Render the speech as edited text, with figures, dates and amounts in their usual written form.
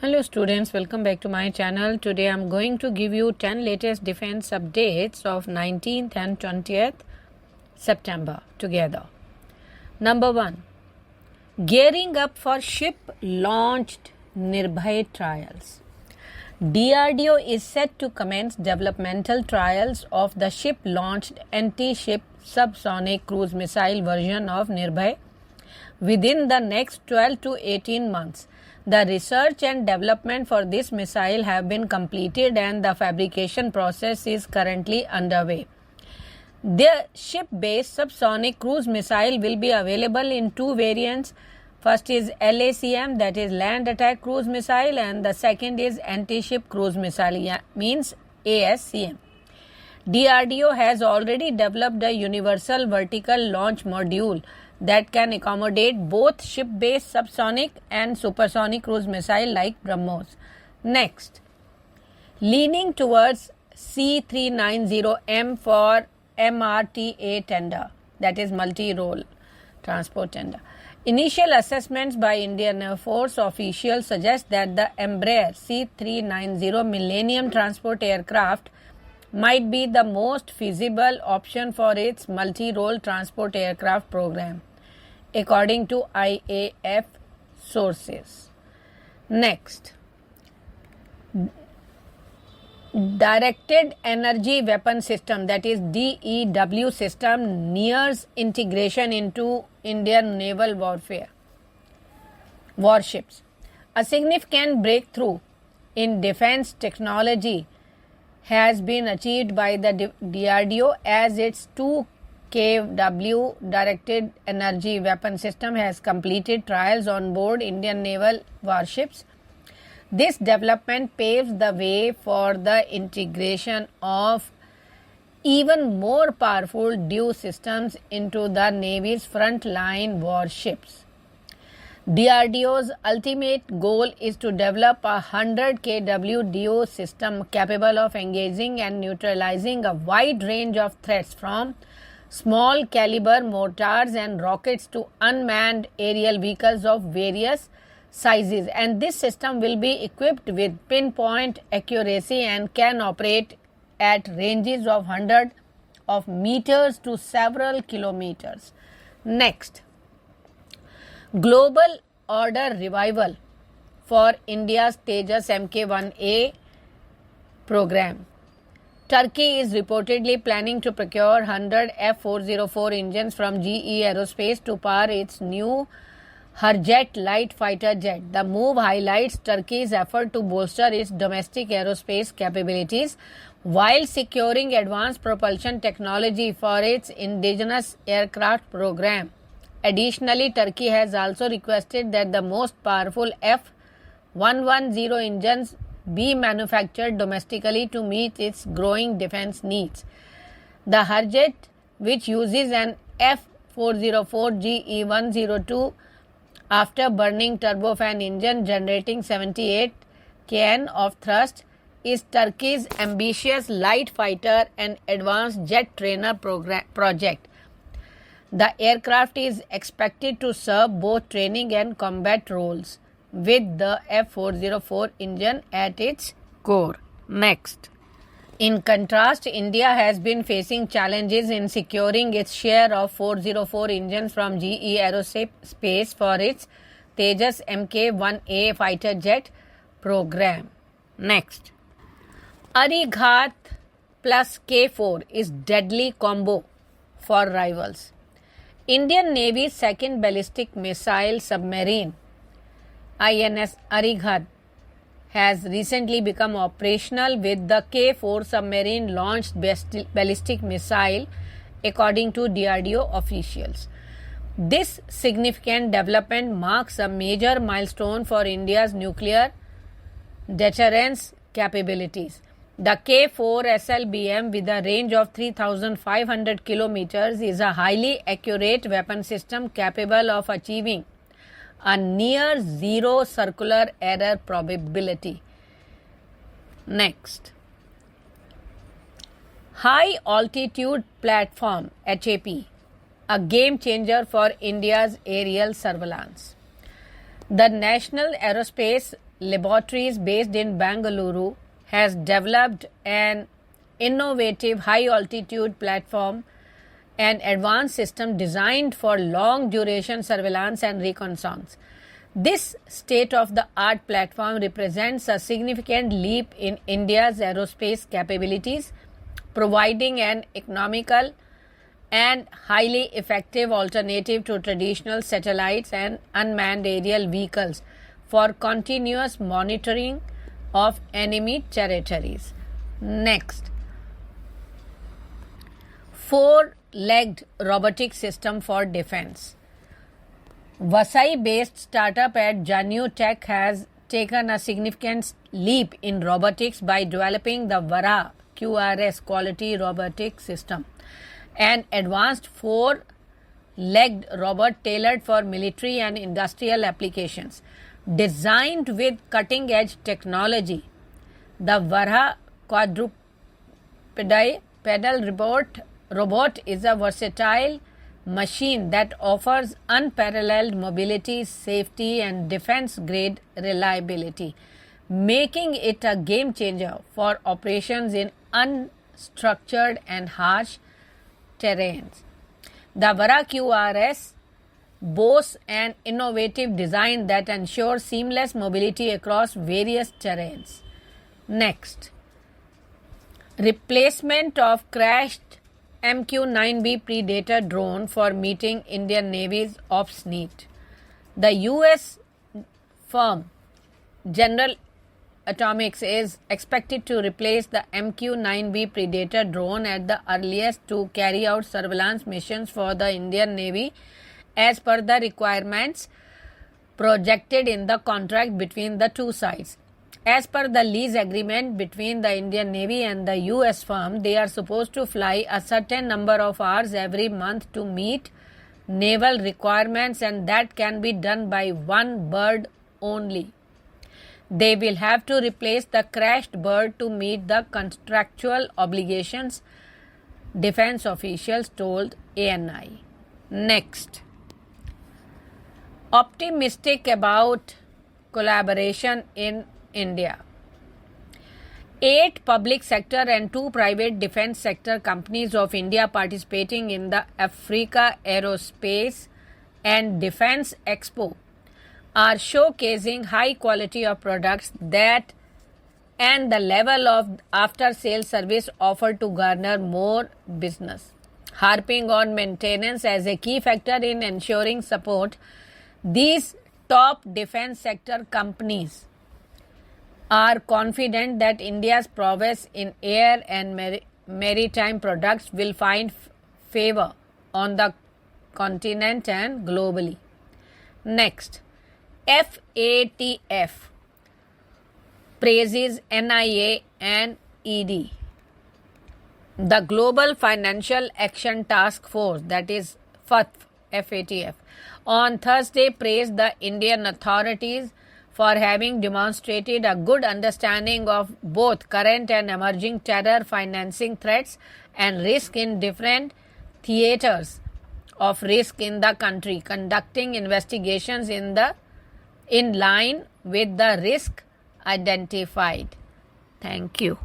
Hello students, welcome back to my channel. Today I am going to give you 10 latest defense updates of 19th and 20th September together. Number 1. Gearing up for ship launched Nirbhay trials. DRDO is set to commence developmental trials of the ship launched anti-ship subsonic cruise missile version of Nirbhay within the next 12 to 18 months. The research and development for this missile have been completed and the fabrication process is currently underway. The ship-based subsonic cruise missile will be available in two variants. First is LACM, that is Land Attack Cruise Missile, and the second is Anti-Ship Cruise Missile, means ASCM. DRDO has already developed a universal vertical launch module that can accommodate both ship-based subsonic and supersonic cruise missile like BrahMos. Next, leaning towards C390M for MRTA tender, that is multi-role transport tender. Initial assessments by Indian Air Force officials suggest that the Embraer C390 Millennium transport aircraft might be the most feasible option for its multi-role transport aircraft program, according to IAF sources. Next, Directed Energy Weapon System, that is DEW system, nears integration into Indian naval warships. A significant breakthrough in defense technology has been achieved by the DRDO as its 2 kW Directed Energy Weapon System has completed trials on board Indian naval warships. This development paves the way for the integration of even more powerful DEW systems into the Navy's frontline warships. DRDO's ultimate goal is to develop a 100 kW DEW system capable of engaging and neutralizing a wide range of threats, from small caliber mortars and rockets to unmanned aerial vehicles of various sizes, and this system will be equipped with pinpoint accuracy and can operate at ranges of hundreds of meters to several kilometers. Next, global order revival for India's Tejas Mk1A program. Turkey is reportedly planning to procure 100 F404 engines from GE Aerospace to power its new Harjet light fighter jet. The move highlights Turkey's effort to bolster its domestic aerospace capabilities while securing advanced propulsion technology for its indigenous aircraft program. Additionally, Turkey has also requested that the most powerful F110 engines be manufactured domestically to meet its growing defense needs. The Harjet, which uses an F404 GE102 afterburning turbofan engine generating 78 kN of thrust, is Turkey's ambitious light fighter and advanced jet trainer project. The aircraft is expected to serve both training and combat roles, with the F404 engine at its core. Next, in contrast, India has been facing challenges in securing its share of 404 engines from GE Aerospace for its Tejas Mk1A fighter jet program. Next, Arighat plus K4 is deadly combo for rivals. Indian Navy's second ballistic missile submarine, INS Arighat, has recently become operational with the K4 submarine launched ballistic missile, according to DRDO officials. This significant development marks a major milestone for India's nuclear deterrence capabilities. The K4 SLBM, with a range of 3,500 kilometers, is a highly accurate weapon system capable of achieving a near zero circular error probability. Next, High Altitude Platform HAP, a game changer for India's aerial surveillance. The National Aerospace Laboratories based in Bangalore has developed an innovative high altitude platform and advanced system designed for long duration surveillance and reconnaissance. This state of the art platform represents a significant leap in India's aerospace capabilities, providing an economical and highly effective alternative to traditional satellites and unmanned aerial vehicles for continuous monitoring of enemy territories. Next, four-legged robotic system for defense. Vasai-based startup at Janu Tech has taken a significant leap in robotics by developing the Vara QRS quality robotic system, an advanced four-legged robot tailored for military and industrial applications. Designed with cutting-edge technology, the Vara quadrupedal robot is a versatile machine that offers unparalleled mobility, safety, and defense-grade reliability, making it a game changer for operations in unstructured and harsh terrains. The Vara QRS boasts an innovative design that ensures seamless mobility across various terrains. Next, replacement of crashed MQ-9B Predator drone for meeting Indian Navy's ops need. The US firm General Atomics is expected to replace the MQ-9B Predator drone at the earliest to carry out surveillance missions for the Indian Navy as per the requirements projected in the contract between the two sides. As per the lease agreement between the Indian Navy and the US firm, they are supposed to fly a certain number of hours every month to meet naval requirements, and that can be done by one bird only. They will have to replace the crashed bird to meet the contractual obligations, defense officials told ANI. Next, optimistic about collaboration in India. 8 public sector and 2 private defense sector companies of India participating in the Africa Aerospace and Defense Expo are showcasing high quality of products that and the level of after sales service offered to garner more business. Harping on maintenance as a key factor in ensuring support, these top defense sector companies are confident that India's prowess in air and maritime products will find favor on the continent and globally. Next, FATF praises NIA and ED. The Global Financial Action Task Force, that is FATF, on Thursday praised the Indian authorities for having demonstrated a good understanding of both current and emerging terror financing threats and risk in different theaters of risk in the country, conducting investigations in line with the risk identified. Thank you.